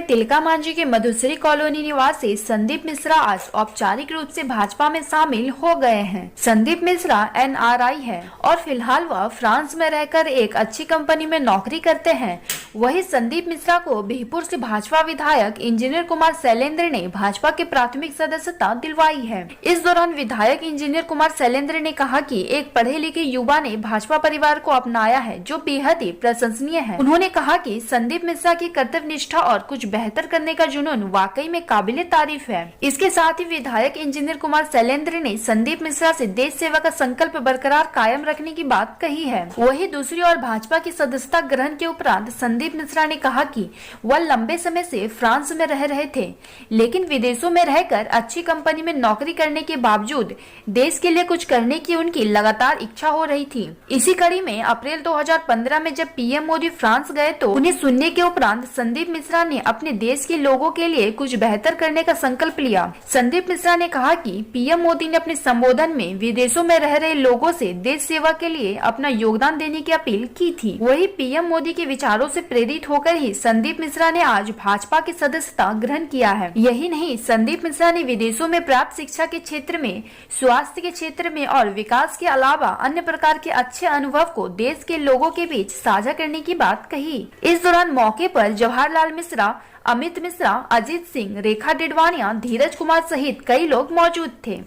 में तिलका मांझी के मधुश्री कॉलोनी निवासी संदीप मिश्रा आज औपचारिक रूप से भाजपा में शामिल हो गए हैं। संदीप मिश्रा NRI है और फिलहाल वह फ्रांस में रहकर एक अच्छी कंपनी में नौकरी करते हैं। वहीं संदीप मिश्रा को बिहपुर से भाजपा विधायक इंजीनियर कुमार शैलेंद्र ने भाजपा के प्राथमिक सदस्यता दिलवाई है। इस दौरान विधायक इंजीनियर कुमार शैलेंद्र ने कहा कि एक पढ़े लिखे युवा ने भाजपा परिवार को अपनाया है, जो बेहद ही प्रशंसनीय है। उन्होंने कहा कि संदीप मिश्रा की कर्तव्य निष्ठा और कुछ बेहतर करने का जुनून वाकई में काबिले तारीफ है। इसके साथ ही विधायक इंजीनियर कुमार शैलेंद्र ने संदीप मिश्रा से देश सेवा का संकल्प बरकरार कायम रखने की बात कही है। वहीं दूसरी ओर भाजपा की सदस्यता ग्रहण के उपरांत संदीप मिश्रा ने कहा कि वह लंबे समय से फ्रांस में रह रहे थे, लेकिन विदेशों में रहकर अच्छी कंपनी में नौकरी करने के बावजूद देश के लिए कुछ करने की उनकी लगातार इच्छा हो रही थी। इसी कड़ी में अप्रैल 2015 में जब पीएम मोदी फ्रांस गए तो उन्हें सुनने के उपरांत संदीप मिश्रा ने अपने देश के लोगों के लिए कुछ बेहतर करने का संकल्प लिया। संदीप मिश्रा ने कहा कि पीएम मोदी ने अपने संबोधन में विदेशों में रह रहे लोगों से देश सेवा के लिए अपना योगदान देने की अपील की थी। वही पीएम मोदी के विचारों से प्रेरित होकर ही संदीप मिश्रा ने आज भाजपा की सदस्यता ग्रहण किया है। यही नहीं, संदीप मिश्रा ने विदेशों में प्राप्त शिक्षा के क्षेत्र में, स्वास्थ्य के क्षेत्र में और विकास के अलावा अन्य प्रकार के अच्छे अनुभव को देश के लोगों के बीच साझा करने की बात कही। इस दौरान मौके पर जवाहरलाल मिश्रा, अमित मिश्रा, अजीत सिंह, रेखा डिडवानिया, धीरज कुमार सहित कई लोग मौजूद थे।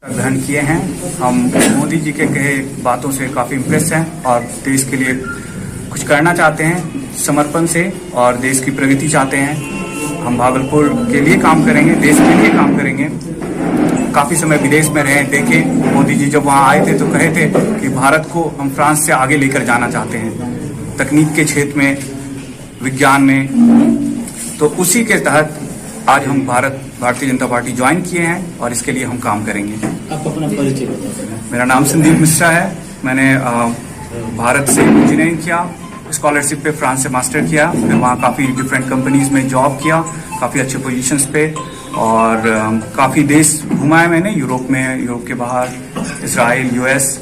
ग्रहण किए हैं। हम मोदी जी के कहे बातों से काफी इम्प्रेस हैं और देश के लिए कुछ करना चाहते हैं समर्पण से और देश की प्रगति चाहते हैं। हम भागलपुर के लिए काम करेंगे, देश के लिए काम करेंगे। काफी समय विदेश में रहे, देखे मोदी जी जब वहाँ आए थे तो कहे थे कि भारत को हम फ्रांस से आगे लेकर जाना चाहते हैं तकनीक के क्षेत्र में, विज्ञान में। तो उसी के तहत आज हम भारतीय जनता पार्टी ज्वाइन किए हैं और इसके लिए हम काम करेंगे। आप अपना परिचय बताइए। मेरा नाम संदीप मिश्रा है। मैंने भारत से इंजीनियरिंग किया, स्कॉलरशिप पे फ्रांस से मास्टर किया, फिर वहाँ काफ़ी डिफरेंट कंपनीज में जॉब किया, काफ़ी अच्छे पोजीशंस पे, और काफ़ी देश घुमाए मैंने, यूरोप में, यूरोप के बाहर, इजराइल, US।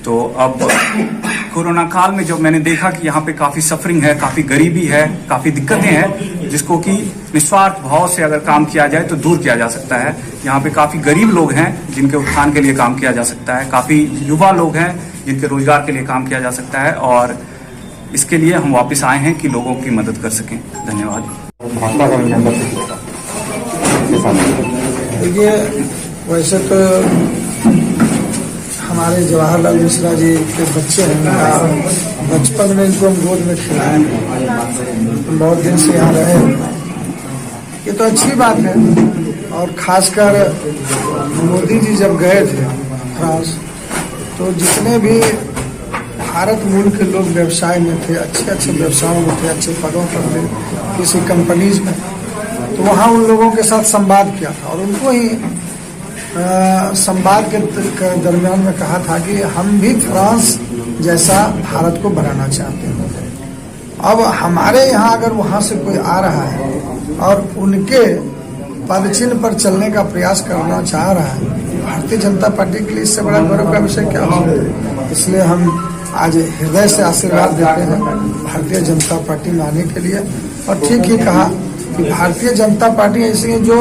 तो अब कोरोना काल में जब मैंने देखा कि यहाँ पे काफ़ी सफरिंग है, काफ़ी गरीबी है, काफ़ी दिक्कतें हैं, जिसको कि निस्वार्थ भाव से अगर काम किया जाए तो दूर किया जा सकता है। यहाँ पे काफ़ी गरीब लोग हैं जिनके उत्थान के लिए काम किया जा सकता है, काफ़ी युवा लोग हैं जिनके रोजगार के लिए काम किया जा सकता है, और इसके लिए हम वापस आए हैं कि लोगों की मदद कर सकें। धन्यवाद। देखिए, वैसे तो हमारे जवाहरलाल मिश्रा जी के बच्चे हैं, बचपन में इनको हम गोद में खिलाए, बहुत दिन से यहाँ रहे, ये तो अच्छी बात है। और खासकर मोदी जी जब गए थे फ्रांस, तो जितने भी भारत मूल के लोग व्यवसाय में थे, अच्छे अच्छे व्यवसायों में थे, अच्छे पदों पर थे, किसी कंपनीज में, तो वहाँ उन लोगों के साथ संवाद किया था और उनको ही संवाद के दरमियान में कहा था कि हम भी फ्रांस जैसा भारत को बनाना चाहते हैं। अब हमारे यहाँ अगर वहाँ से कोई आ रहा है और उनके पदचिन्ह पर चलने का प्रयास करना चाह रहा है, भारतीय जनता पार्टी के लिए इससे बड़ा गौरव का विषय क्या है। इसलिए हम आज हृदय से आशीर्वाद देते हैं भारतीय जनता पार्टी में आने के लिए। और ठीक ही कहा कि भारतीय जनता पार्टी ऐसी है जो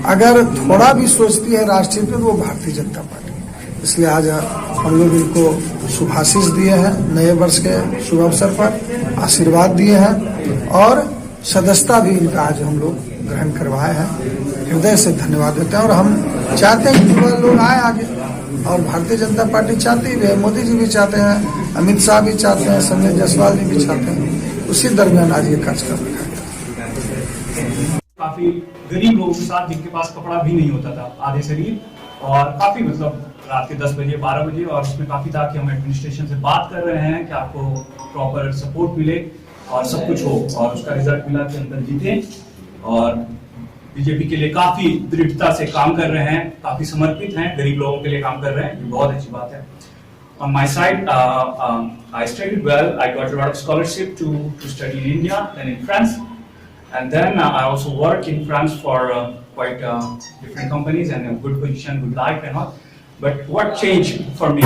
अगर थोड़ा भी सोचती है राष्ट्रीय पे, तो वो भारतीय जनता पार्टी है। इसलिए आज हम लोग इनको शुभाशीष दिए हैं, नए वर्ष के शुभ अवसर पर आशीर्वाद दिए हैं और सदस्यता भी इनका आज हम लोग ग्रहण करवाए हैं। हृदय से धन्यवाद देते हैं और हम चाहते हैं कि युवा लोग आए आगे, और भारतीय जनता पार्टी चाहती है, मोदी जी भी चाहते हैं, अमित शाह भी चाहते हैं, संजय जायसवाल जी भी चाहते हैं। उसी दरमियान आज ये कार्यक्रम रखा है। काफी गरीब लोगों के साथ जिनके पास कपड़ा भी नहीं होता था, आधे शरीर, और काफी मतलब रात के 10 बजे 12 बजे, और उसमें काफी था कि हम एडमिनिस्ट्रेशन से बात कर रहे हैं कि आपको प्रॉपर सपोर्ट मिले और सब कुछ हो, और उसका रिजल्ट मिला कि अंदर जीते और बीजेपी के लिए काफी दृढ़ता से काम कर रहे हैं, काफी समर्पित हैं, गरीब लोगों के लिए काम कर रहे हैं, ये बहुत अच्छी बात है। On my side, I studied well. I got a lot of scholarship to study in India, then in France, and then I also work in France for quite different companies and a good position, good life and all. But what changed for me?